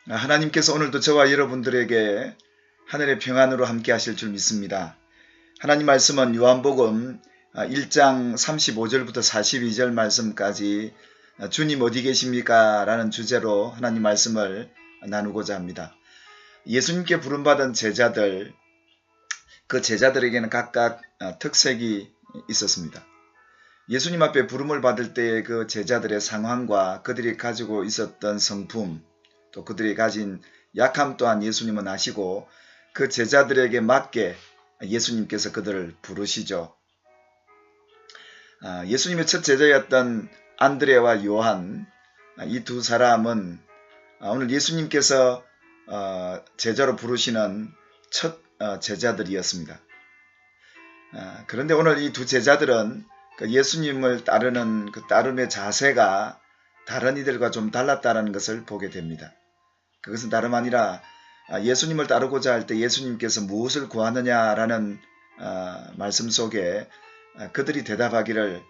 하나님께서 오늘도 저와 여러분들에게 하늘의 평안으로 함께 하실 줄 믿습니다. 하나님 말씀은 요한복음 1장 35절부터 42절 말씀까지 주님 어디 계십니까? 라는 주제로 하나님 말씀을 나누고자 합니다. 예수님께 부름받은 제자들, 그 제자들에게는 각각 특색이 있었습니다. 예수님 앞에 부름을 받을 때의 그 제자들의 상황과 그들이 가지고 있었던 성품, 또 그들이 가진 약함 또한 예수님은 아시고 그 제자들에게 맞게 예수님께서 그들을 부르시죠. 예수님의 첫 제자였던 안드레와 요한, 이 두 사람은 오늘 예수님께서 제자로 부르시는 첫 제자들이었습니다. 그런데 오늘 이 두 제자들은 예수님을 따르는 그 따름의 자세가 다른 이들과 좀 달랐다는 것을 보게 됩니다. 그것은 다름 아니라 예수님을 따르고자 할 때 예수님께서 무엇을 구하느냐라는 말씀 속에 그들이 대답하기를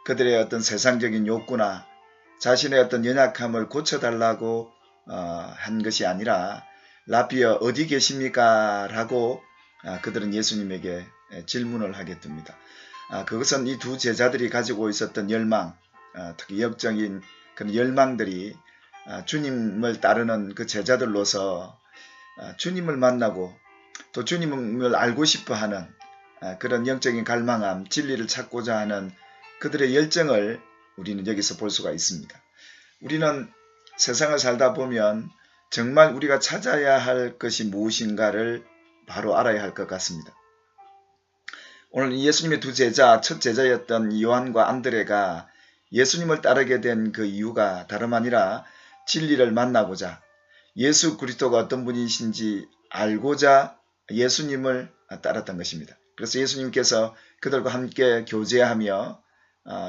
그들의 어떤 세상적인 욕구나 자신의 어떤 연약함을 고쳐달라고 한 것이 아니라 라비어 어디 계십니까? 라고 그들은 예수님에게 질문을 하게 됩니다. 그것은 이 두 제자들이 가지고 있었던 열망, 특히 영적인 그런 열망들이 주님을 따르는 그 제자들로서 주님을 만나고 또 주님을 알고 싶어하는 그런 영적인 갈망함, 진리를 찾고자 하는 그들의 열정을 우리는 여기서 볼 수가 있습니다. 우리는 세상을 살다 보면 정말 우리가 찾아야 할 것이 무엇인가를 바로 알아야 할 것 같습니다. 오늘 예수님의 두 제자, 첫 제자였던 요한과 안드레가 예수님을 따르게 된 그 이유가 다름 아니라 진리를 만나고자 예수 그리스도가 어떤 분이신지 알고자 예수님을 따랐던 것입니다. 그래서 예수님께서 그들과 함께 교제하며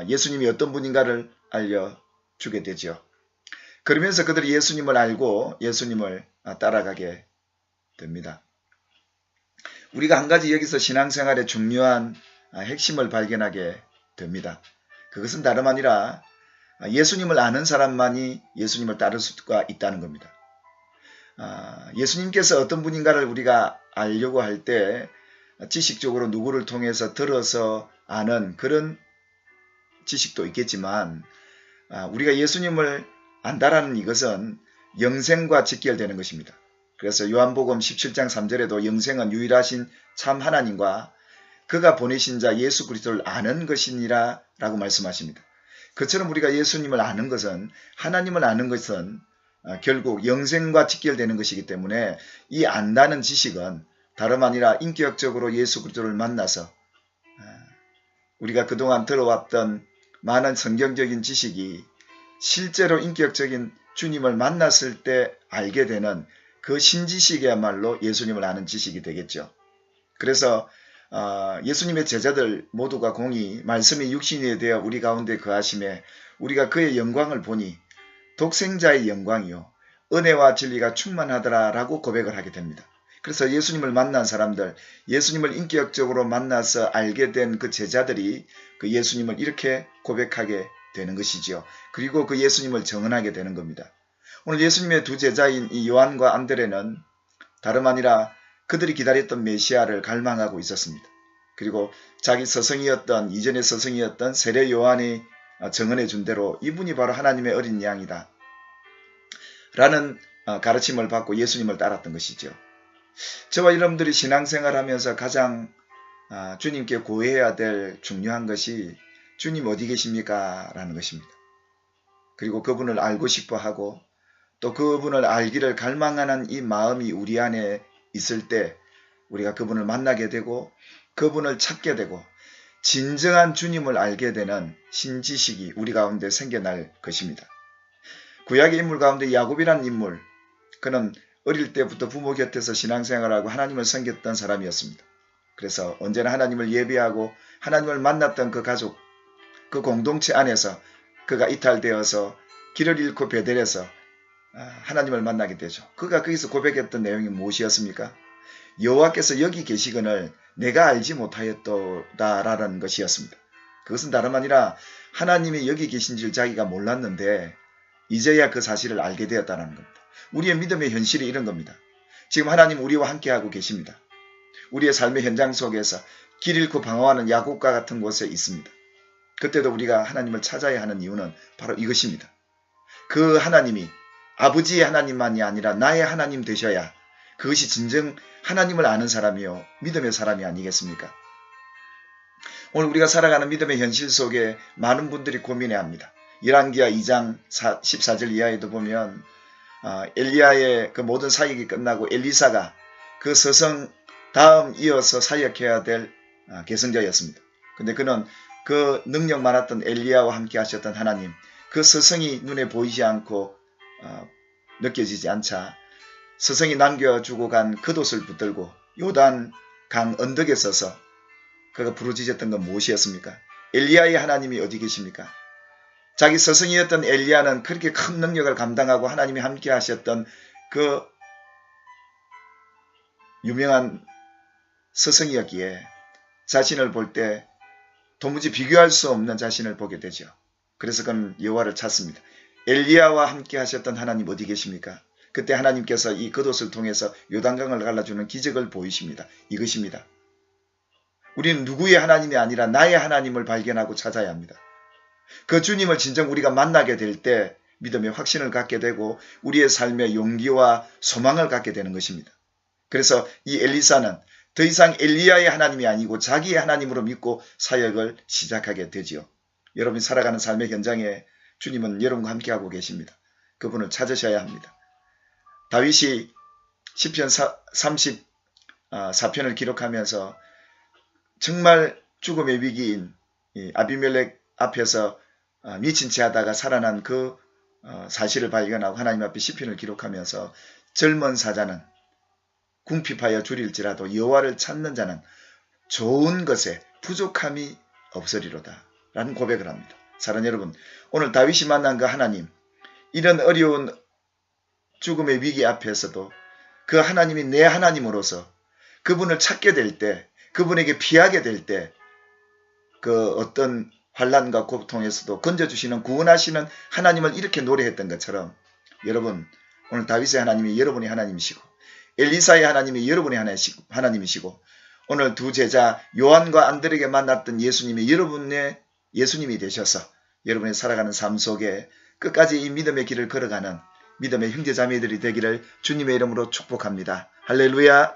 예수님이 어떤 분인가를 알려주게 되죠. 그러면서 그들이 예수님을 알고 예수님을 따라가게 됩니다. 우리가 한 가지 여기서 신앙생활의 중요한 핵심을 발견하게 됩니다. 그것은 다름 아니라 예수님을 아는 사람만이 예수님을 따를 수가 있다는 겁니다. 예수님께서 어떤 분인가를 우리가 알려고 할 때 지식적으로 누구를 통해서 들어서 아는 그런 지식도 있겠지만 우리가 예수님을 안다라는 이것은 영생과 직결되는 것입니다. 그래서 요한복음 17장 3절에도 영생은 유일하신 참 하나님과 그가 보내신 자 예수 그리스도를 아는 것이니라 라고 말씀하십니다. 그처럼 우리가 예수님을 아는 것은 하나님을 아는 것은 결국 영생과 직결되는 것이기 때문에 이 안다는 지식은 다름 아니라 인격적으로 예수 그리스도를 만나서 우리가 그동안 들어왔던 많은 성경적인 지식이 실제로 인격적인 주님을 만났을 때 알게 되는 그 신지식이야말로 예수님을 아는 지식이 되겠죠. 그래서 예수님의 제자들 모두가 공히 말씀이 육신이 되어 우리 가운데 거하심에 우리가 그의 영광을 보니 독생자의 영광이요 은혜와 진리가 충만하더라 라고 고백을 하게 됩니다. 그래서 예수님을 만난 사람들, 예수님을 인격적으로 만나서 알게 된 그 제자들이 그 예수님을 이렇게 고백하게 되는 것이지요. 그리고 그 예수님을 정언하게 되는 겁니다. 오늘 예수님의 두 제자인 이 요한과 안드레는 다름 아니라 그들이 기다렸던 메시아를 갈망하고 있었습니다. 그리고 자기 서성이었던 이전의 서성이었던 세례 요한이 정언해 준 대로 이분이 바로 하나님의 어린 양이다 라는 가르침을 받고 예수님을 따랐던 것이죠. 저와 여러분들이 신앙생활하면서 가장 주님께 구해야 될 중요한 것이 주님 어디 계십니까? 라는 것입니다. 그리고 그분을 알고 싶어하고 또 그분을 알기를 갈망하는 이 마음이 우리 안에 있을 때 우리가 그분을 만나게 되고 그분을 찾게 되고 진정한 주님을 알게 되는 신지식이 우리 가운데 생겨날 것입니다. 구약의 인물 가운데 야곱이라는 인물, 그는 어릴 때부터 부모 곁에서 신앙생활하고 하나님을 섬겼던 사람이었습니다. 그래서 언제나 하나님을 예배하고 하나님을 만났던 그 가족, 그 공동체 안에서 그가 이탈되어서 길을 잃고 베델에서 하나님을 만나게 되죠. 그가 거기서 고백했던 내용이 무엇이었습니까? 여호와께서 여기 계시거늘 내가 알지 못하였도다라는 것이었습니다. 그것은 다름 아니라 하나님이 여기 계신 줄 자기가 몰랐는데 이제야 그 사실을 알게 되었다는 겁니다. 우리의 믿음의 현실이 이런 겁니다. 지금 하나님 우리와 함께하고 계십니다. 우리의 삶의 현장 속에서 길 잃고 방황하는 야곱과 같은 곳에 있습니다. 그때도 우리가 하나님을 찾아야 하는 이유는 바로 이것입니다. 그 하나님이 아버지의 하나님만이 아니라 나의 하나님 되셔야 그것이 진정 하나님을 아는 사람이요 믿음의 사람이 아니겠습니까? 오늘 우리가 살아가는 믿음의 현실 속에 많은 분들이 고민해합니다. 열왕기하 2장 14절 이하에도 보면 엘리야의 그 모든 사역이 끝나고 엘리사가 그 서성 다음 이어서 사역해야 될 계승자였습니다. 근데 그는 그 능력 많았던 엘리야와 함께 하셨던 하나님, 그 서성이 눈에 보이지 않고 느껴지지 않자 서성이 남겨주고 간 겉옷을 붙들고 요단 강 언덕에 서서 그가 부르짖었던 건 무엇이었습니까? 엘리야의 하나님이 어디 계십니까? 자기 서성이었던 엘리야는 그렇게 큰 능력을 감당하고 하나님이 함께 하셨던 그 유명한 서성이었기에 자신을 볼 때 도무지 비교할 수 없는 자신을 보게 되죠. 그래서 그는 여호와를 찾습니다. 엘리야와 함께 하셨던 하나님 어디 계십니까? 그때 하나님께서 이 겉옷을 통해서 요단강을 갈라주는 기적을 보이십니다. 이것입니다. 우리는 누구의 하나님이 아니라 나의 하나님을 발견하고 찾아야 합니다. 그 주님을 진정 우리가 만나게 될 때 믿음의 확신을 갖게 되고 우리의 삶에 용기와 소망을 갖게 되는 것입니다. 그래서 이 엘리사는 더 이상 엘리야의 하나님이 아니고 자기의 하나님으로 믿고 사역을 시작하게 되지요. 여러분이 살아가는 삶의 현장에 주님은 여러분과 함께하고 계십니다. 그분을 찾으셔야 합니다. 다윗이 시편 34편을 기록하면서 정말 죽음의 위기인 아비멜렉 앞에서 미친 채 하다가 살아난 그 사실을 발견하고 하나님 앞에 시편을 기록하면서 젊은 사자는 궁핍하여 줄일지라도 여호와를 찾는 자는 좋은 것에 부족함이 없으리로다 라는 고백을 합니다. 사랑하는 여러분, 오늘 다윗이 만난 그 하나님, 이런 어려운 죽음의 위기 앞에서도 그 하나님이 내 하나님으로서 그분을 찾게 될 때, 그분에게 피하게 될 때 그 어떤 환난과 고통에서도 건져주시는 구원하시는 하나님을 이렇게 노래했던 것처럼 여러분, 오늘 다윗의 하나님이 여러분의 하나님이시고 엘리사의 하나님이 여러분의 하나님이시고 오늘 두 제자 요한과 안드레에게 만났던 예수님이 여러분의 예수님이 되셔서 여러분의 살아가는 삶 속에 끝까지 이 믿음의 길을 걸어가는 믿음의 형제자매들이 되기를 주님의 이름으로 축복합니다. 할렐루야.